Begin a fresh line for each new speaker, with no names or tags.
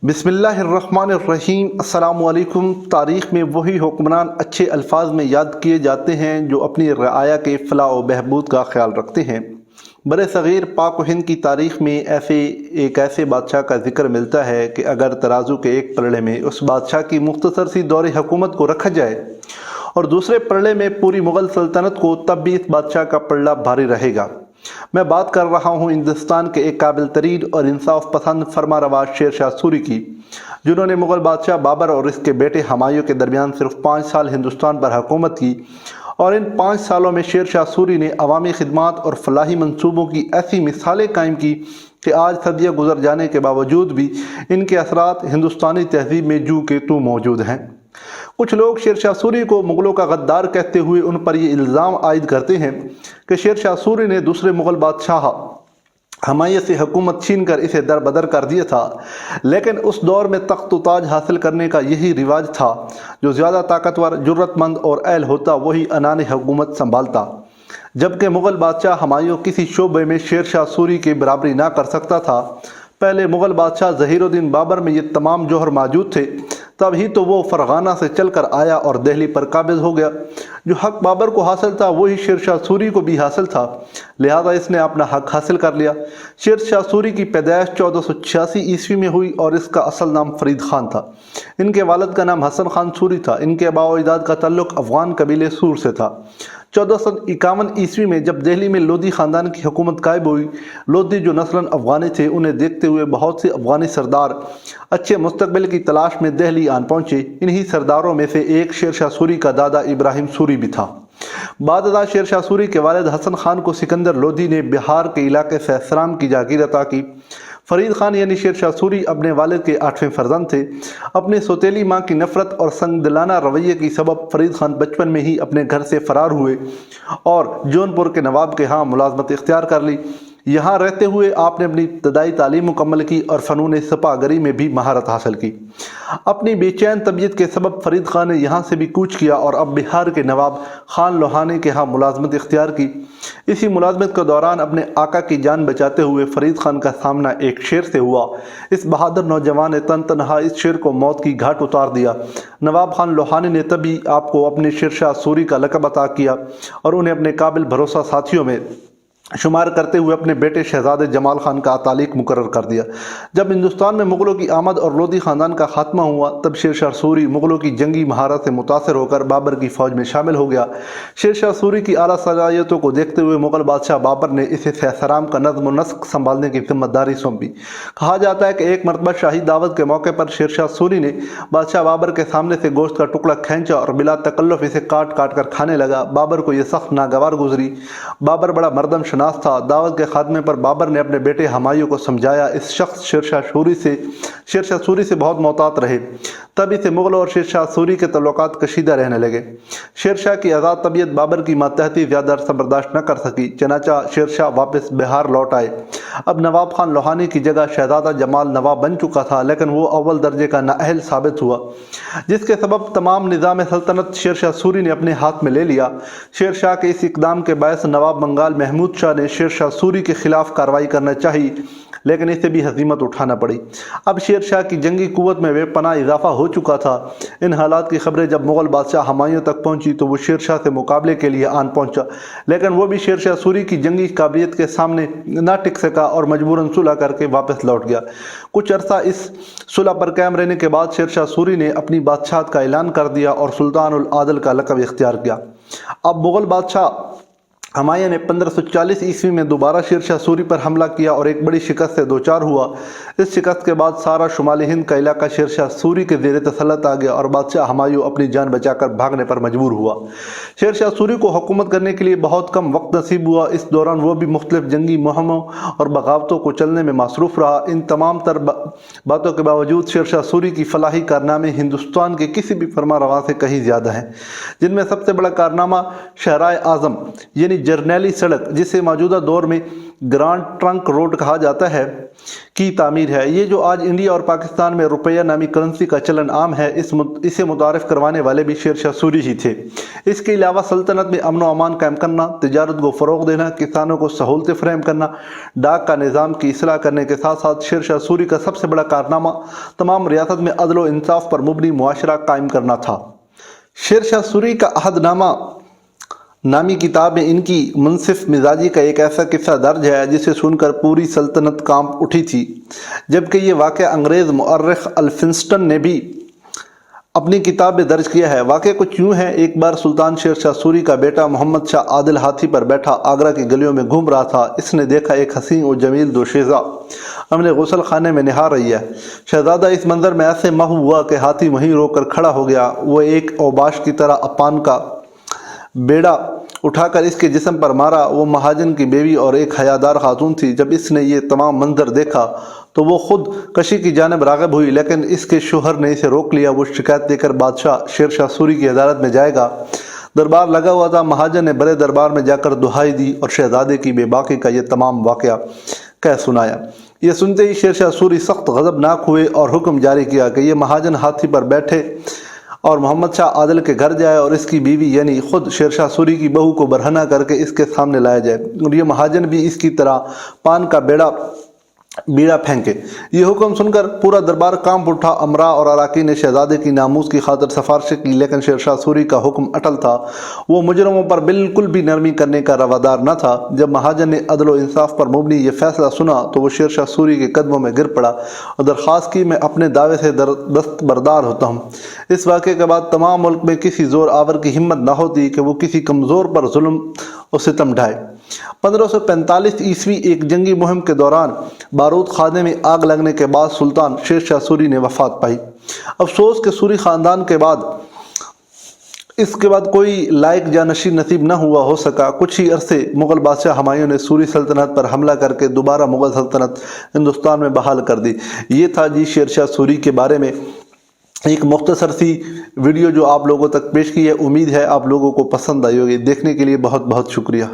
بسم اللہ الرحمن الرحیم۔ السلام علیکم۔ تاریخ میں وہی حکمران اچھے الفاظ میں یاد کیے جاتے ہیں جو اپنی رعایا کے فلاح و بہبود کا خیال رکھتے ہیں۔ برِ صغیر پاک و ہند کی تاریخ میں ایسے بادشاہ کا ذکر ملتا ہے کہ اگر ترازو کے ایک پلڑے میں اس بادشاہ کی مختصر سی دور حکومت کو رکھا جائے اور دوسرے پلڑے میں پوری مغل سلطنت کو، تب بھی اس بادشاہ کا پلڑا بھاری رہے گا۔ میں بات کر رہا ہوں ہندوستان کے ایک قابل ترین اور انصاف پسند فرما روا شیر شاہ سوری کی، جنہوں نے مغل بادشاہ بابر اور اس کے بیٹے ہمایوں کے درمیان صرف 5 سال ہندوستان پر حکومت کی، اور ان 5 سالوں میں شیر شاہ سوری نے عوامی خدمات اور فلاحی منصوبوں کی ایسی مثالیں قائم کی کہ آج صدیاں گزر جانے کے باوجود بھی ان کے اثرات ہندوستانی تہذیب میں جوں کے توں موجود ہیں۔ کچھ لوگ شیر شاہ سوری کو مغلوں کا غدار کہتے ہوئے ان پر یہ الزام عائد کرتے ہیں کہ شیر شاہ سوری نے دوسرے مغل بادشاہ ہمایوں سے حکومت چھین کر اسے در بدر کر دیا تھا، لیکن اس دور میں تخت و تاج حاصل کرنے کا یہی رواج تھا۔ جو زیادہ طاقتور، جرت مند اور اہل ہوتا وہی عنان حکومت سنبھالتا، جبکہ مغل بادشاہ ہمایوں کسی شعبے میں شیر شاہ سوری کی برابری نہ کر سکتا تھا۔ پہلے مغل بادشاہ ظہیر الدین بابر میں یہ تمام جوہر موجود تھے، تب ہی تو وہ فرغانہ سے چل کر آیا اور دہلی پر قابض ہو گیا۔ جو حق بابر کو حاصل تھا وہی شیر شاہ سوری کو بھی حاصل تھا، لہذا اس نے اپنا حق حاصل کر لیا۔ شیر شاہ سوری کی پیدائش 1486 عیسوی میں ہوئی اور اس کا اصل نام فرید خان تھا۔ ان کے والد کا نام حسن خان سوری تھا۔ ان کے آباء و اجداد کا تعلق افغان قبیلے سور سے تھا۔ 1451 عیسوی میں جب دہلی میں لودھی خاندان کی حکومت قائم ہوئی، لودھی جو نسلاً افغانی تھے، انہیں دیکھتے ہوئے بہت سے افغانی سردار اچھے مستقبل کی تلاش میں دہلی آن پہنچے۔ انہی سرداروں میں سے ایک شیر شاہ سوری کا دادا ابراہیم سوری بھی تھا۔ بعد ازاں شیر شاہ سوری کے والد حسن خان کو سکندر لودھی نے بہار کے علاقے سہسرام کی جاگیر عطا کی۔ فرید خان یعنی شیر شاہ سوری اپنے والد کے 8ویں فرزند تھے۔ اپنی سوتیلی ماں کی نفرت اور سنگ دلانہ رویے کی سبب فرید خان بچپن میں ہی اپنے گھر سے فرار ہوئے اور جونپور کے نواب کے ہاں ملازمت اختیار کر لی۔ یہاں رہتے ہوئے آپ نے اپنی ابتدائی تعلیم مکمل کی اور فنون سپاہ گری میں بھی مہارت حاصل کی۔ اپنی بے چین طبیعت کے سبب فرید خان نے یہاں سے بھی کوچ کیا اور اب بہار کے نواب خان لوہانی کے ہاں ملازمت اختیار کی۔ اسی ملازمت کے دوران اپنے آقا کی جان بچاتے ہوئے فرید خان کا سامنا ایک شیر سے ہوا۔ اس بہادر نوجوان نے تنہا اس شیر کو موت کی گھاٹ اتار دیا۔ نواب خان لوہانی نے تبھی آپ کو اپنے شیر شاہ سوری کا لقب عطا کیا اور انہیں اپنے قابل بھروسہ ساتھیوں میں شمار کرتے ہوئے اپنے بیٹے شہزادے جمال خان کا تعلق مقرر کر دیا۔ جب ہندوستان میں مغلوں کی آمد اور لودھی خاندان کا خاتمہ ہوا، تب شیر شاہ سوری مغلوں کی جنگی مہارت سے متاثر ہو کر بابر کی فوج میں شامل ہو گیا۔ شیر شاہ سوری کی اعلیٰ صلاحیتوں کو دیکھتے ہوئے مغل بادشاہ بابر نے اسے سہسرام کا نظم و نسق سنبھالنے کی ذمہ داری سونپی۔ کہا جاتا ہے کہ ایک مرتبہ شاہی دعوت کے موقع پر شیر شاہ سوری نے بادشاہ بابر کے سامنے سے گوشت کا ٹکڑا کھینچا اور بلا تکلف اسے کاٹ کاٹ کر کھانے لگا۔ بابر کو یہ سخت ناگوار گزری۔ بابر بڑا مردم شناس تھا۔ دعوت کے خاتمے پر بابر نے اپنے بیٹے ہمایوں کو سمجھایا اس شخص شیر شاہ سوری سے بہت محتاط رہے۔ تب اسے مغلوں اور شیر شاہ سوری کے تعلقات کشیدہ رہنے لگے۔ شیر شاہ کی آزاد طبیعت بابر کی ماتحتی زیادہ عرصہ برداشت نہ کر سکی، چنانچہ شیر شاہ واپس بہار لوٹ آئے۔ اب نواب خان لوہانی کی جگہ شہزادہ جمال نواب بن چکا تھا، لیکن وہ اول درجے کا نااہل ثابت ہوا، جس کے سبب تمام نظام سلطنت شیر شاہ سوری نے اپنے ہاتھ میں لے لیا۔ شیر شاہ کے اس اقدام کے باعث نواب بنگال محمود شاہ نے شیر شاہ سوری کے خلاف کارروائی کرنا چاہی، لیکن اسے بھی ہزیمت اٹھانا پڑی۔ اب شیر شاہ کی جنگی قوت میں بے پناہ اضافہ ہو چکا تھا۔ ان حالات کی خبریں جب مغل بادشاہ ہمایوں تک پہنچی تو وہ شیر شاہ سے مقابلے کے لیے آن پہنچا، لیکن وہ بھی شیر شاہ سوری کی جنگی قابلیت کے سامنے نہ ٹک سکا اور مجبوراً صلح کر کے واپس لوٹ گیا۔ کچھ عرصہ اس صلح پر قائم رہنے کے بعد شیر شاہ سوری نے اپنی بادشاہت کا اعلان کر دیا اور سلطان العادل کا لقب اختیار کیا۔ اب مغل بادشاہ ہمایوں نے 1540 عیسوی میں دوبارہ شیر شاہ سوری پر حملہ کیا اور ایک بڑی شکست سے دوچار ہوا۔ اس شکست کے بعد سارا شمالی ہند کا علاقہ شیر شاہ سوری کے زیر تسلط آ گیا اور بادشاہ ہمایوں اپنی جان بچا کر بھاگنے پر مجبور ہوا۔ شیر شاہ سوری کو حکومت کرنے کے لیے بہت کم وقت نصیب ہوا۔ اس دوران وہ بھی مختلف جنگی مہموں اور بغاوتوں کو چلنے میں مصروف رہا۔ ان تمام تر باتوں کے باوجود شیر شاہ سوری کی فلاحی کارنامے ہندوستان کے کسی بھی فرما روا سے کہیں زیادہ ہیں، جن میں سب سے بڑا کارنامہ شہرائے اعظم یعنی جرنیلی سڑک جسے موجودہ دور میں گرانڈ ٹرنک روڈ کہا جاتا ہے کی تعمیر ہے۔ یہ جو آج انڈیا اور پاکستان میں روپیہ نامی کرنسی کا چلن عام ہے، اسے متعارف کروانے والے بھی شیر شاہ سوری ہی تھے۔ اس کے علاوہ سلطنت میں امن و امان قائم کرنا، تجارت کو فروغ دینا، کسانوں کو سہولتیں فراہم کرنا، ڈاک کا نظام کی اصلاح کرنے کے ساتھ ساتھ شیر شاہ سوری کا سب سے بڑا کارنامہ تمام ریاست میں عدل و انصاف پر مبنی معاشرہ قائم کرنا تھا۔ شیر شاہ سوری کا عہد نامہ نامی کتاب میں ان کی منصف مزاجی کا ایک ایسا قصہ درج ہے جسے سن کر پوری سلطنت کانپ اٹھی تھی، جبکہ یہ واقعہ انگریز مورخ الفنسٹن نے بھی اپنی کتاب میں درج کیا ہے۔ واقعہ کچھ یوں ہے، ایک بار سلطان شیر شاہ سوری کا بیٹا محمد شاہ عادل ہاتھی پر بیٹھا آگرہ کی گلیوں میں گھوم رہا تھا۔ اس نے دیکھا ایک حسین و جمیل دوشیزہ اپنے غسل خانے میں نہا رہی ہے۔ شہزادہ اس منظر میں ایسے محو ہوا کہ ہاتھی وہیں رو کر کھڑا ہو گیا۔ وہ ایک اوباش کی طرح اپان کا بیڑا اٹھا کر اس کے جسم پر مارا۔ وہ مہاجن کی بیوی اور ایک حیادار خاتون تھی۔ جب اس نے یہ تمام منظر دیکھا تو وہ خود کشی کی جانب راغب ہوئی، لیکن اس کے شوہر نے اسے روک لیا۔ وہ شکایت دے کر بادشاہ شیر شاہ سوری کی عدالت میں جائے گا۔ دربار لگا ہوا تھا۔ مہاجن نے بڑے دربار میں جا کر دہائی دی اور شہزادے کی بے باکی کا یہ تمام واقعہ کہہ سنایا۔ یہ سنتے ہی شیر شاہ سوری سخت غضبناک ہوئے اور حکم جاری کیا کہ یہ مہاجن ہاتھی پر بیٹھے اور محمد شاہ عادل کے گھر جائے اور اس کی بیوی یعنی خود شیر شاہ سوری کی بہو کو برہنہ کر کے اس کے سامنے لایا جائے اور یہ مہاجن بھی اس کی طرح پان کا بیڑا پھینکے۔ یہ حکم سن کر پورا دربار کانپ اٹھا۔ امراء اور اراکین نے شہزادے کی ناموس کی خاطر سفارشیں کی، لیکن شیر شاہ سوری کا حکم اٹل تھا۔ وہ مجرموں پر بالکل بھی نرمی کرنے کا روادار نہ تھا۔ جب مہاجن نے عدل و انصاف پر مبنی یہ فیصلہ سنا تو وہ شیر شاہ سوری کے قدموں میں گر پڑا اور درخواست کی، میں اپنے دعوے سے دستبردار ہوتا ہوں۔ اس واقعے کے بعد تمام ملک میں کسی زور آور کی ہمت نہ ہوتی کہ وہ کسی کمزور پر ظلم و ستم ڈھائے۔ 1545 عیسوی ایک جنگی مہم کے دوران بارود خانے میں آگ لگنے کے بعد سلطان شیر شاہ سوری نے وفات پائی۔ افسوس کہ سوری خاندان کے بعد اس کے بعد کوئی لائق جانشین نصیب نہ ہو سکا۔ کچھ ہی عرصے مغل بادشاہ ہمایوں نے سوری سلطنت پر حملہ کر کے دوبارہ مغل سلطنت ہندوستان میں بحال کر دی۔ یہ تھا جی شیر شاہ سوری کے بارے میں ایک مختصر سی ویڈیو جو آپ لوگوں تک پیش کی ہے۔ امید ہے آپ لوگوں کو پسند آئی ہوگی۔ دیکھنے کے لیے بہت بہت شکریہ۔